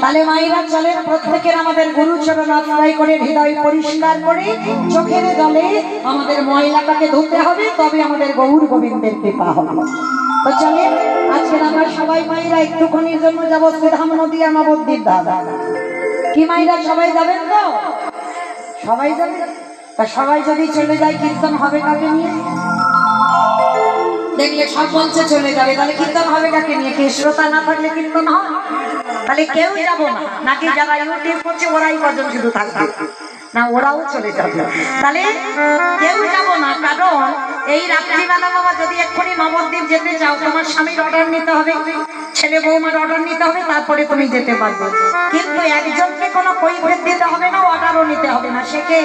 তাহলে মায়েরা চলেন প্রত্যেকের আমাদের গুরুচরণ আশ্রয় করে হৃদয় পরিষ্কার করে চোখের জলে আমাদের ময়লাটাকে ধুতে হবে, তবে আমাদের গৌর গোবিন্দের কৃপা হবে। তো চলেন আজকে আমরা সবাই মায়েরা একটুখানির জন্য যাবো শ্রীধাম নদী নবদ্বীপ দাদা। কি মায়েরা সবাই যাবেন তো? সবাই যাবেন? তা সবাই যদি চলে যায় কীর্তন হবে কাকে নিয়ে? দেখলে সব মঞ্চে চলে যাবে, তাহলে কীর্তন হবে কাকে নিয়ে? কে শ্রোতা না থাকলে কীর্তন হয়? তাহলে কেউ যাবো না নাকি? যারা ইউটিউব করছে ওরাই কজন শুধু থাকবে না? ওরাও চলে যাবে। তাহলে কেউ যাবো না, কারণ এই রাত্রিবেলা বাবা যদি এক্ষুনি নবদ্বীপ যেতে চাও তোমার স্বামীর অর্ডার নিতে হবে, ছেলে বৌমার অর্ডার নিতে হবে, তারপরে তুমি যেতে পারবে। কিন্তু একজনকে কোনো কৈফিয়ত দিতে হবে না, অর্ডারও নিতে হবে না। সে কে?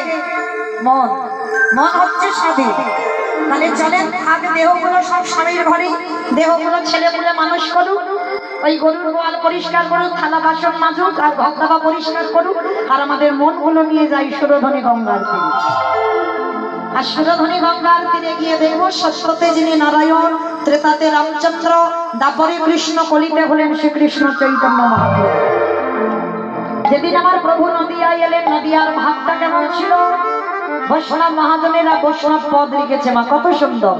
মন। মন হচ্ছে স্বাধীন। তাহলে চলেন থাক দেহগুলো সব স্বামীর ঘরে, দেহগুলো ছেলেপুলে মানুষ করুক, ওই গরুর গোয়াল পরিষ্কার করুক, থালা বাসন মাজুক, আর ঘর দাবা পরিষ্কার করুক, আর আমাদের মনগুলো নিয়ে যাই সুরধনী গঙ্গার তীরে। আর সুরধনী গঙ্গার তীরে গিয়ে দেখবো সত্যতে যিনি নারায়ণ, ত্রেতাতে রামচন্দ্র, দাপরে কৃষ্ণ, কলিতে হলেন শ্রীকৃষ্ণ চৈতন্য মহাপ্রভু। যেদিন আমার প্রভু নদিয়ায় এলেন, নদিয়ার ভাবটা কেমন ছিল? বৈষ্ণব মহাজনেরা বৈষ্ণব পদ লিখেছে মা, কত সুন্দর।